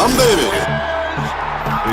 Humm Baby.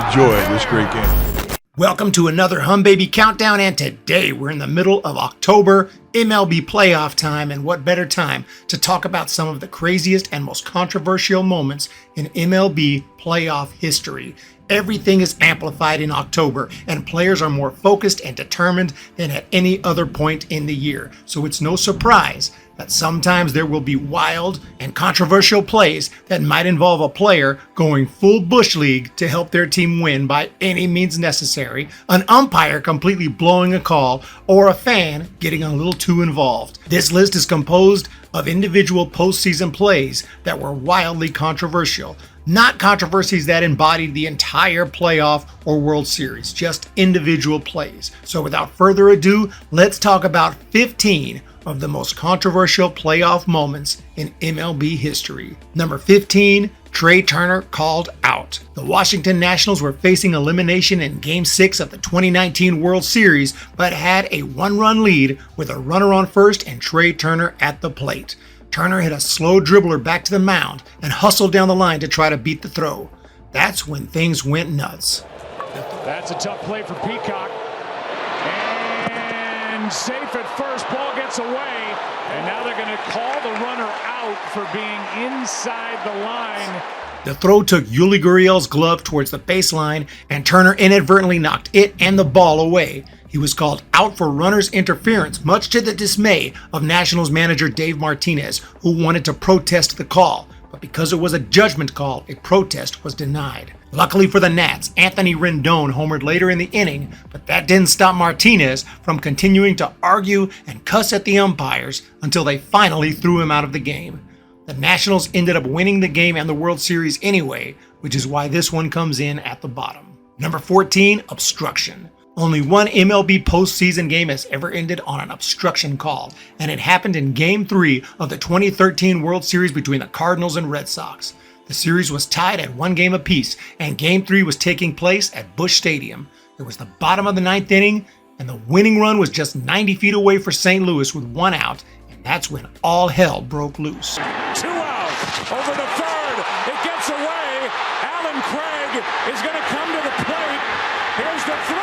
Enjoy this great game. Welcome to another Humm Baby Countdown, and today we're in the middle of October, MLB playoff time, and what better time to talk about some of the craziest and most controversial moments in MLB playoff history. Everything is amplified in October, and players are more focused and determined than at any other point in the year. So it's no surprise that sometimes there will be wild and controversial plays that might involve a player going full bush league to help their team win by any means necessary, an umpire completely blowing a call, or a fan getting a little too involved. This list is composed of individual postseason plays that were wildly controversial. Not controversies that embodied the entire playoff or World Series, just individual plays. So without further ado, let's talk about 15 of the most controversial playoff moments in MLB history. Number 15, Trey Turner called out. The Washington Nationals were facing elimination in Game 6 of the 2019 World Series, but had a one-run lead with a runner on first and Trey Turner at the plate. Turner hit a slow dribbler back to the mound and hustled down the line to try to beat the throw. That's when things went nuts. That's a tough play for Peacock. And safe at first, ball gets away. And now they're going to call the runner out for being inside the line. The throw took Utley Slide glove towards the baseline, and Turner inadvertently knocked it and the ball away. He was called out for runner's interference, much to the dismay of Nationals manager Dave Martinez, who wanted to protest the call. But because it was a judgment call, a protest was denied. Luckily for the Nats, Anthony Rendon homered later in the inning, but that didn't stop Martinez from continuing to argue and cuss at the umpires until they finally threw him out of the game. The Nationals ended up winning the game and the World Series anyway, which is why this one comes in at the bottom. Number 14, obstruction. Only one MLB postseason game has ever ended on an obstruction call, and it happened in Game 3 of the 2013 World Series between the Cardinals and Red Sox. The series was tied at 1 game apiece, and Game 3 was taking place at Busch Stadium. It was the bottom of the 9th inning, and the winning run was just 90 feet away for St. Louis with 1 out, and that's when all hell broke loose. 2 out, over the third, it gets away. Alan Craig is going to come to the plate. Here's the throw.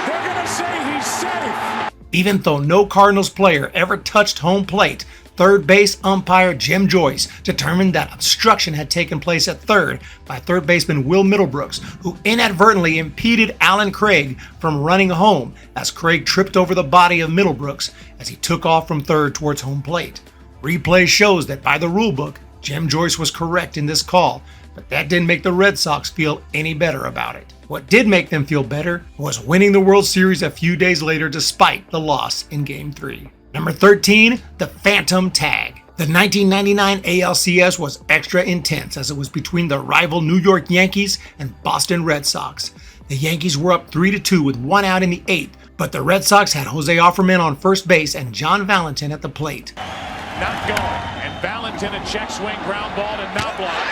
They're going to say he's safe. Even though no Cardinals player ever touched home plate, third base umpire Jim Joyce determined that obstruction had taken place at third by third baseman Will Middlebrooks, who inadvertently impeded Alan Craig from running home as Craig tripped over the body of Middlebrooks as he took off from third towards home plate. Replay shows that by the rulebook, Jim Joyce was correct in this call, but that didn't make the Red Sox feel any better about it. What did make them feel better was winning the World Series a few days later despite the loss in Game 3. Number 13, the Phantom Tag. The 1999 ALCS was extra intense as it was between the rival New York Yankees and Boston Red Sox. The Yankees were up 3-2 with 1 out in the 8th, but the Red Sox had Jose Offerman on first base and John Valentin at the plate. Not going, and Valentin a check swing ground ball to Knobloch.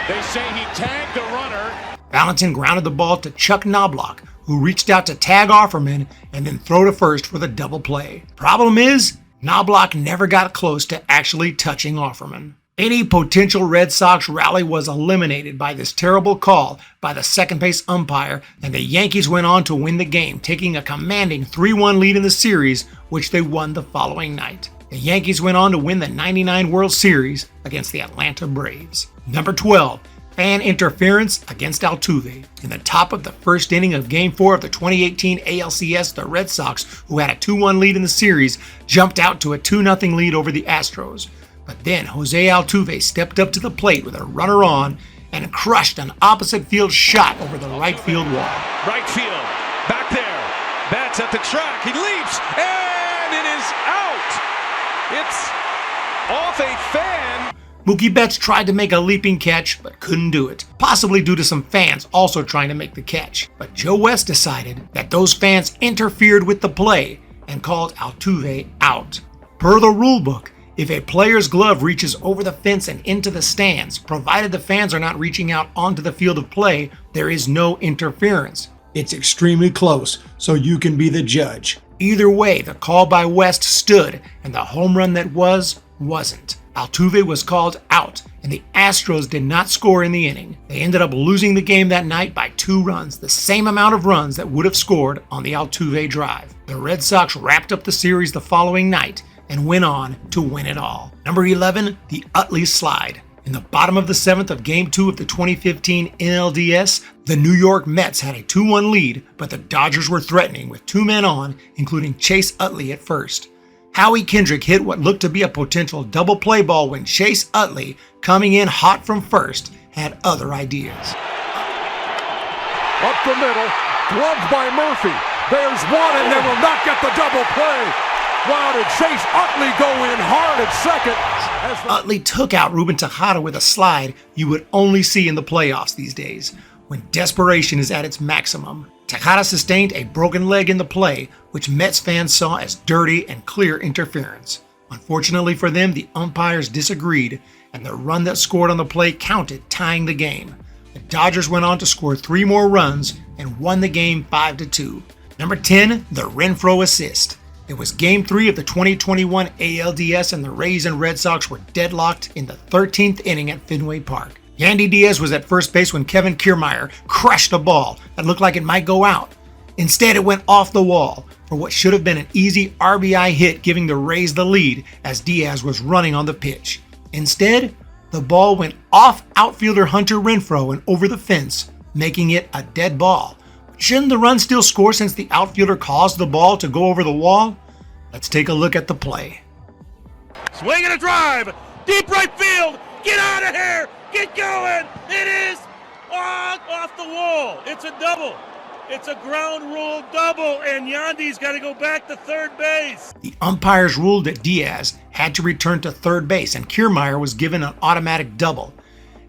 They say he tagged the runner. Valentin grounded the ball to Chuck Knobloch, who reached out to tag Offerman and then throw to first for the double play. Problem is, Knobloch never got close to actually touching Offerman. Any potential Red Sox rally was eliminated by this terrible call by the second base umpire, and the Yankees went on to win the game, taking a commanding 3-1 lead in the series, which they won the following night. The Yankees went on to win the '99 World Series against the Atlanta Braves. Number 12, fan interference against Altuve. In the top of the first inning of Game 4 of the 2018 ALCS, the Red Sox, who had a 2-1 lead in the series, jumped out to a 2-0 lead over the Astros. But then Jose Altuve stepped up to the plate with a runner on and crushed an opposite field shot over the right field wall. Right field, back there, Betts at the track, he leaps, and it is out! It's off a fan. Mookie Betts tried to make a leaping catch, but couldn't do it, possibly due to some fans also trying to make the catch. But Joe West decided that those fans interfered with the play and called Altuve out. Per the rulebook, if a player's glove reaches over the fence and into the stands, provided the fans are not reaching out onto the field of play, there is no interference. It's extremely close, so you can be the judge. Either way, the call by West stood, and the home run that wasn't. Altuve was called out, and the Astros did not score in the inning. They ended up losing the game that night by 2 runs, the same amount of runs that would have scored on the Altuve drive. The Red Sox wrapped up the series the following night and went on to win it all. Number 11, the Utley Slide. In the bottom of the 7th of Game 2 of the 2015 NLDS, the New York Mets had a 2-1 lead, but the Dodgers were threatening with 2 men on, including Chase Utley at first. Howie Kendrick hit what looked to be a potential double play ball when Chase Utley, coming in hot from first, had other ideas. Up the middle, gloved by Murphy. There's one, and they will not get the double play. Wow, did Chase Utley go in hard at second? Utley took out Ruben Tejada with a slide you would only see in the playoffs these days, when desperation is at its maximum. Tejada sustained a broken leg in the play, which Mets fans saw as dirty and clear interference. Unfortunately for them, the umpires disagreed, and the run that scored on the play counted, tying the game. The Dodgers went on to score 3 more runs and won the game 5-2. Number 10, the Renfroe assist. It was Game 3 of the 2021 ALDS, and the Rays and Red Sox were deadlocked in the 13th inning at Fenway Park. Yandy Diaz was at first base when Kevin Kiermaier crushed a ball that looked like it might go out. Instead, it went off the wall for what should have been an easy RBI hit, giving the Rays the lead as Diaz was running on the pitch. Instead, the ball went off outfielder Hunter Renfroe and over the fence, making it a dead ball. Shouldn't the run still score since the outfielder caused the ball to go over the wall? Let's take a look at the play. Swing and a drive, deep right field, get out of here, get going, it is off the wall, it's a double. It's a ground rule double, and Yandy's got to go back to third base. The umpires ruled that Diaz had to return to third base, and Kiermaier was given an automatic double.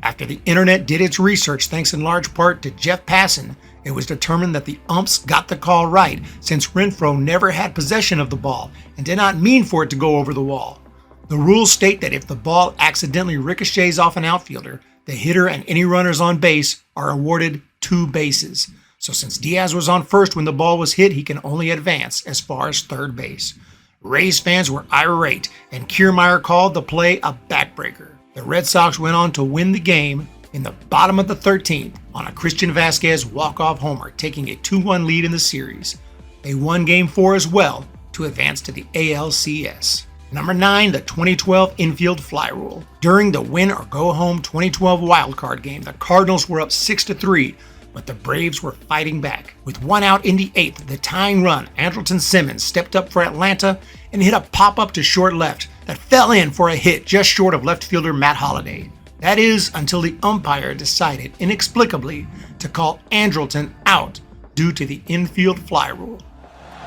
After the internet did its research, thanks in large part to Jeff Passan, it was determined that the umps got the call right, since Renfroe never had possession of the ball and did not mean for it to go over the wall. The rules state that if the ball accidentally ricochets off an outfielder, the hitter and any runners on base are awarded 2 bases. So since Diaz was on first when the ball was hit, he can only advance as far as third base. Rays fans were irate, and Kiermaier called the play a backbreaker. The Red Sox went on to win the game in the bottom of the 13th on a Christian Vasquez walk-off homer, taking a 2-1 lead in the series. They won Game 4 as well to advance to the ALCS. Number 9, the 2012 Infield Fly Rule. During the win-or-go-home 2012 wildcard game, the Cardinals were up 6-3, but the Braves were fighting back. With 1 out in the 8th, the tying run, Andrelton Simmons stepped up for Atlanta and hit a pop-up to short left that fell in for a hit just short of left fielder Matt Holliday. That is, until the umpire decided, inexplicably, to call Andrelton out due to the Infield Fly Rule.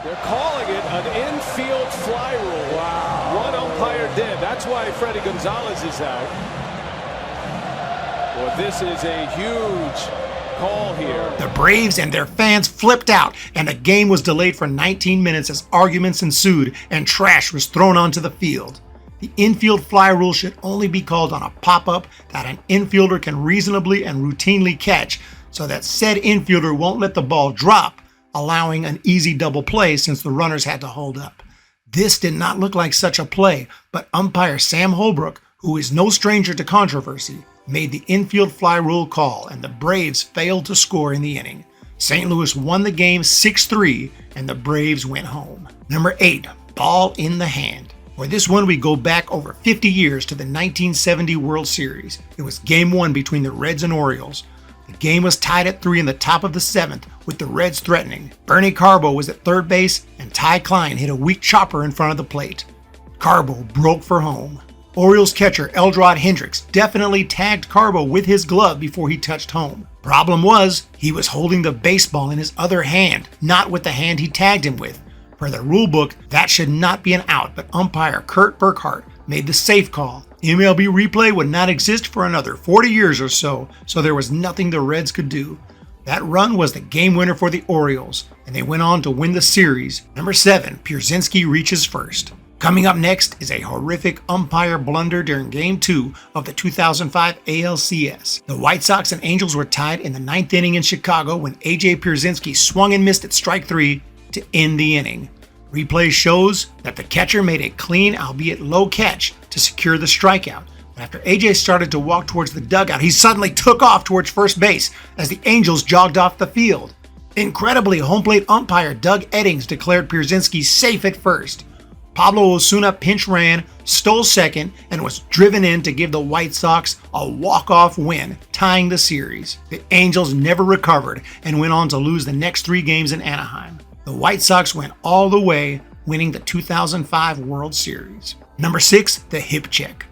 They're calling it an infield fly rule. Wow. One umpire did. That's why Freddie Gonzalez is out. Well, this is a huge call here. The Braves and their fans flipped out, and the game was delayed for 19 minutes as arguments ensued and trash was thrown onto the field. The infield fly rule should only be called on a pop-up that an infielder can reasonably and routinely catch, so that said infielder won't let the ball drop, allowing an easy double play since the runners had to hold up. This did not look like such a play, but umpire Sam Holbrook, who is no stranger to controversy, made the infield fly rule call, and the Braves failed to score in the inning. St. Louis won the game 6-3, and the Braves went home. Number 8, ball in the hand. For this one, we go back over 50 years to the 1970 World Series. It was Game 1 between the Reds and Orioles. The game was tied at 3 in the top of the 7th, with the Reds threatening. Bernie Carbo was at third base, and Ty Klein hit a weak chopper in front of the plate. Carbo broke for home. Orioles catcher Eldrod Hendricks definitely tagged Carbo with his glove before he touched home. Problem was, he was holding the baseball in his other hand, not with the hand he tagged him with. Per the rule book, that should not be an out, but umpire Kurt Burkhart made the safe call. MLB replay would not exist for another 40 years or so there was nothing the Reds could do. That run was the game winner for the Orioles, and they went on to win the series. Number 7, Pierzynski reaches first. Coming up next is a horrific umpire blunder during Game 2 of the 2005 ALCS. The White Sox and Angels were tied in the 9th inning in Chicago when A.J. Pierzynski swung and missed at strike 3 to end the inning. Replay shows that the catcher made a clean, albeit low catch to secure the strikeout. But after AJ started to walk towards the dugout, he suddenly took off towards first base as the Angels jogged off the field. Incredibly, home plate umpire Doug Eddings declared Pierzynski safe at first. Pablo Osuna pinch ran, stole second, and was driven in to give the White Sox a walk-off win, tying the series. The Angels never recovered and went on to lose the next 3 games in Anaheim. The White Sox went all the way, winning the 2005 World Series. Number 6, the hip check.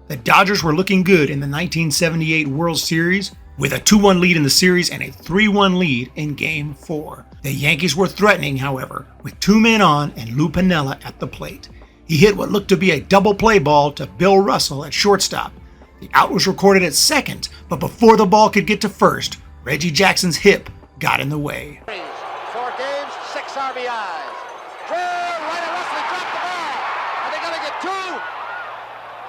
The Dodgers were looking good in the 1978 World Series with a 2-1 lead in the series and a 3-1 lead in Game 4. The Yankees were threatening, however, with 2 men on and Lou Piniella at the plate. He hit what looked to be a double play ball to Bill Russell at shortstop. The out was recorded at second, but before the ball could get to first, Reggie Jackson's hip got in the way. 4 games, 6 RBIs. Trey, right at Russell, he dropped the ball. Are they going to get 2?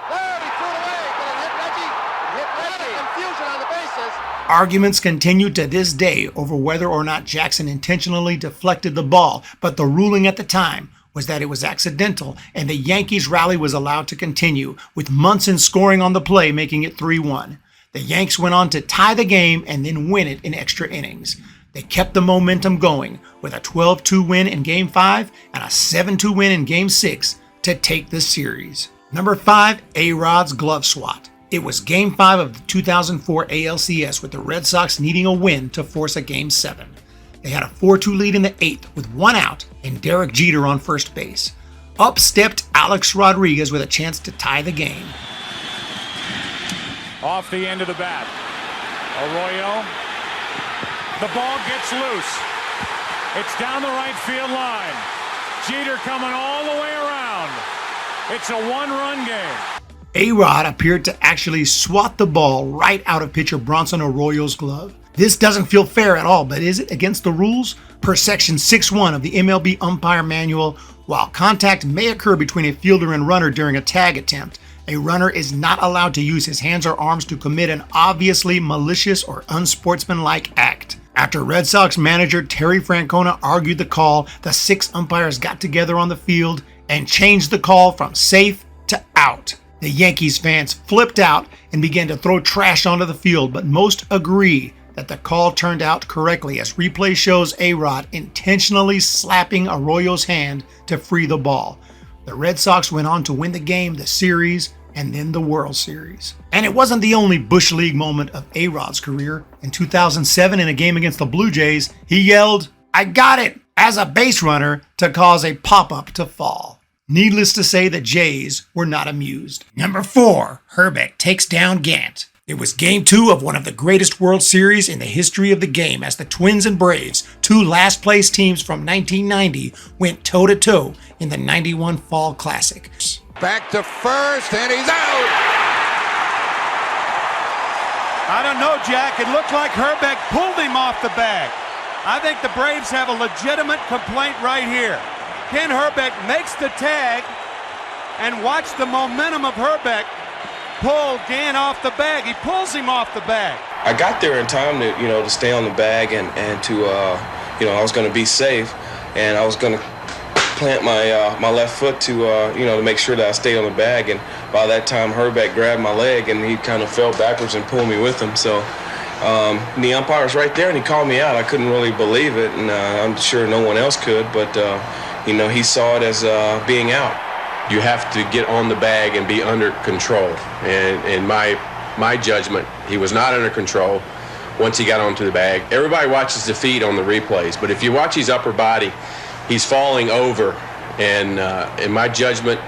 There, he threw it away. Did it hit Reggie? It hit Reggie. Confusion on the bases. Arguments continue to this day over whether or not Jackson intentionally deflected the ball, but the ruling at the time was that it was accidental, and the Yankees' rally was allowed to continue, with Munson scoring on the play, making it 3-1. The Yanks went on to tie the game and then win it in extra innings. They kept the momentum going with a 12-2 win in Game 5 and a 7-2 win in Game 6 to take the series. Number 5, ARods Glove swat. It was Game 5 of the 2004 ALCS with the Red Sox needing a win to force a Game 7. They had a 4-2 lead in the 8th with 1 out and Derek Jeter on first base. Up stepped Alex Rodriguez with a chance to tie the game. Off the end of the bat. Arroyo. The ball gets loose. It's down the right field line. Jeter coming all the way around. It's a 1-run game. ARod appeared to actually swat the ball right out of pitcher Bronson Arroyo's glove. This doesn't feel fair at all, but is it against the rules? Per Section 6.1 of the MLB Umpire Manual, while contact may occur between a fielder and runner during a tag attempt, a runner is not allowed to use his hands or arms to commit an obviously malicious or unsportsmanlike act. After Red Sox manager Terry Francona argued the call, the 6 umpires got together on the field and changed the call from safe to out. The Yankees fans flipped out and began to throw trash onto the field, but most agree that the call turned out correctly as replay shows ARod intentionally slapping Arroyo's hand to free the ball. The Red Sox went on to win the game, the series, and then the World Series. And it wasn't the only Bush League moment of ARod's career. In 2007, in a game against the Blue Jays, he yelled, "I got it!" as a base runner to cause a pop-up to fall. Needless to say, the Jays were not amused. Number 4, Hrbek takes down Gant. It was Game 2 of one of the greatest World Series in the history of the game as the Twins and Braves, 2 last-place teams from 1990, went toe-to-toe in the 91 Fall Classic. Back to first, and he's out. I don't know, Jack. It looked like Hrbek pulled him off the bag. I think the Braves have a legitimate complaint right here. Ken Hrbek makes the tag, and watch the momentum of Hrbek pull Gant off the bag. He pulls him off the bag. I got there in time to, to stay on the bag and to, I was going to be safe, and I was going to plant my left foot to, to make sure that I stayed on the bag. And by that time, Hrbek grabbed my leg, and he kind of fell backwards and pulled me with him. So the umpire was right there, and he called me out. I couldn't really believe it, and I'm sure no one else could, but he saw it as being out. You have to get on the bag and be under control. And in my judgment, he was not under control once he got onto the bag. Everybody watches the feet on the replays, but if you watch his upper body, he's falling over. And in my judgment,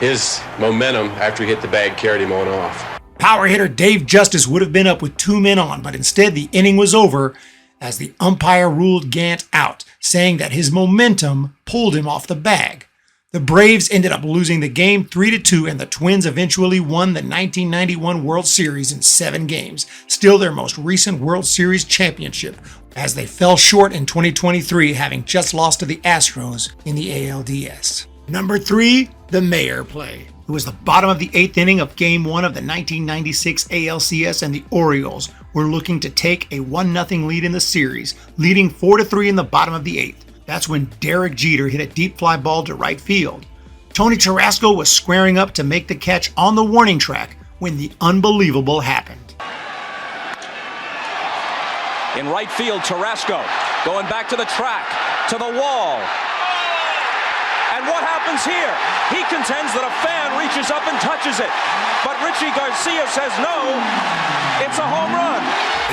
his momentum after he hit the bag carried him on off. Power hitter Dave Justice would have been up with 2 men on, but instead the inning was over as the umpire ruled Gant out, saying that his momentum pulled him off the bag. The Braves ended up losing the game 3-2, and the Twins eventually won the 1991 World Series in 7 games, still their most recent World Series championship, as they fell short in 2023, having just lost to the Astros in the ALDS. Number 3, the Mayer play. It was the bottom of the 8th inning of Game 1 of the 1996 ALCS, and the Orioles were looking to take a 1-0 lead in the series, leading 4-3 in the bottom of the 8th. That's when Derek Jeter hit a deep fly ball to right field. Tony Tarasco was squaring up to make the catch on the warning track when the unbelievable happened. In right field, Tarasco going back to the track, to the wall. And what happens here? He contends that a fan reaches up and touches it. But Richie Garcia says no, it's a home run.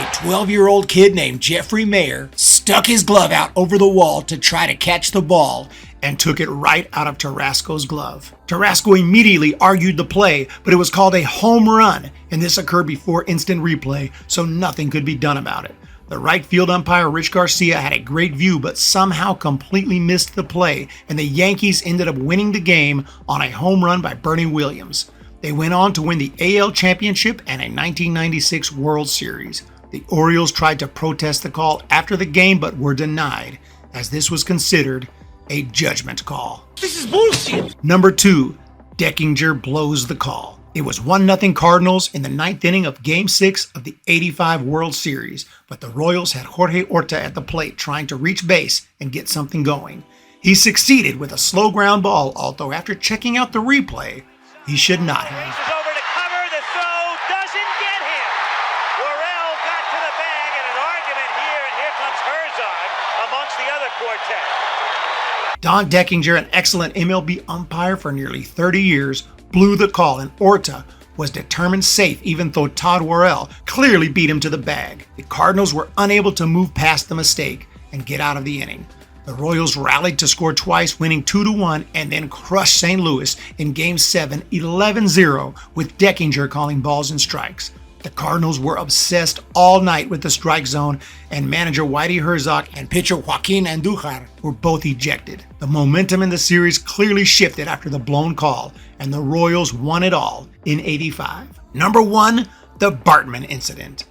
A 12-year-old kid named Jeffrey Mayer stuck his glove out over the wall to try to catch the ball and took it right out of Tarasco's glove. Tarasco immediately argued the play, but it was called a home run, and this occurred before instant replay, so nothing could be done about it. The right field umpire, Rich Garcia, had a great view, but somehow completely missed the play, and the Yankees ended up winning the game on a home run by Bernie Williams. They went on to win the AL Championship and a 1996 World Series. The Orioles tried to protest the call after the game, but were denied, as this was considered a judgment call. This is bullshit. Number 2, Deckinger blows the call. It was 1-0 Cardinals in the 9th inning of Game 6 of the '85 World Series, but the Royals had Jorge Horta at the plate trying to reach base and get something going. He succeeded with a slow ground ball, although after checking out the replay, he should not have. Over to cover, the throw doesn't get him. Worrell got to the bag in an argument here, and here comes Herzog amongst the other quartet. Don Deckinger, an excellent MLB umpire for nearly 30 years, blew the call, and Horta was determined safe even though Todd Worrell clearly beat him to the bag. The Cardinals were unable to move past the mistake and get out of the inning. The Royals rallied to score twice, winning 2-1, and then crushed St. Louis in Game 7, 11-0, with Deckinger calling balls and strikes. The Cardinals were obsessed all night with the strike zone, and manager Whitey Herzog and pitcher Joaquin Andujar were both ejected. The momentum in the series clearly shifted after the blown call, and the Royals won it all in '85. Number 1, the Bartman incident.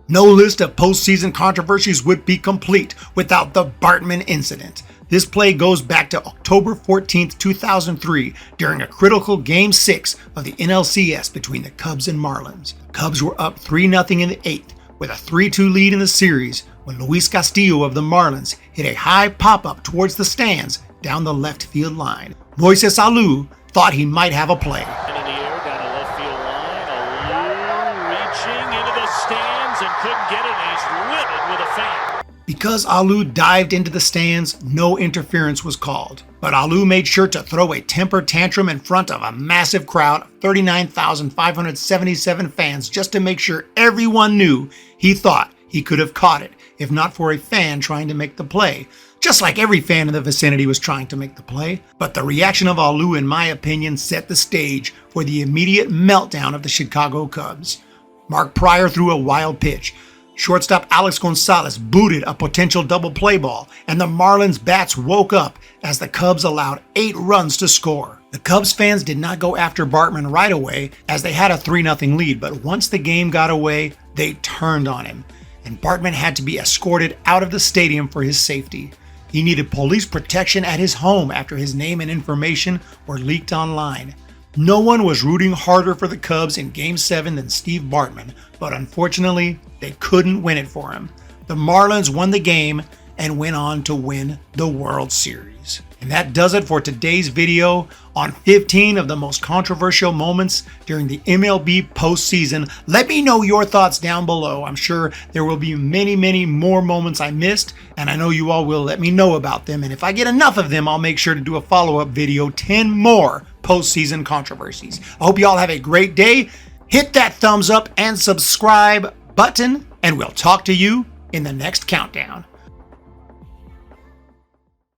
No list of postseason controversies would be complete without the Bartman incident. This play goes back to October 14, 2003, during a critical Game 6 of the NLCS between the Cubs and Marlins. The Cubs were up 3-0 in the 8th, with a 3-2 lead in the series when Luis Castillo of the Marlins hit a high pop-up towards the stands down the left field line. Moises Alou thought he might have a play. In the air, down the left field line, Alou reaching into the stands and couldn't get it, and he's livid with a fan. Because Alou dived into the stands, no interference was called. But Alou made sure to throw a temper tantrum in front of a massive crowd of 39,577 fans just to make sure everyone knew he thought he could have caught it, if not for a fan trying to make the play. Just like every fan in the vicinity was trying to make the play. But the reaction of Alou, in my opinion, set the stage for the immediate meltdown of the Chicago Cubs. Mark Pryor threw a wild pitch. Shortstop Alex Gonzalez booted a potential double play ball, and the Marlins bats woke up as the Cubs allowed 8 runs to score. The Cubs fans did not go after Bartman right away as they had a 3-0 lead, but once the game got away, they turned on him, and Bartman had to be escorted out of the stadium for his safety. He needed police protection at his home after his name and information were leaked online. No one was rooting harder for the Cubs in Game 7 than Steve Bartman, but unfortunately, they couldn't win it for him. The Marlins won the game and went on to win the World Series. And that does it for today's video on 15 of the most controversial moments during the MLB postseason. Let me know your thoughts down below. I'm sure there will be many, many more moments I missed, and I know you all will let me know about them. And if I get enough of them, I'll make sure to do a follow-up video, 10 more postseason controversies. I hope you all have a great day. Hit that thumbs up and subscribe button, and we'll talk to you in the next countdown.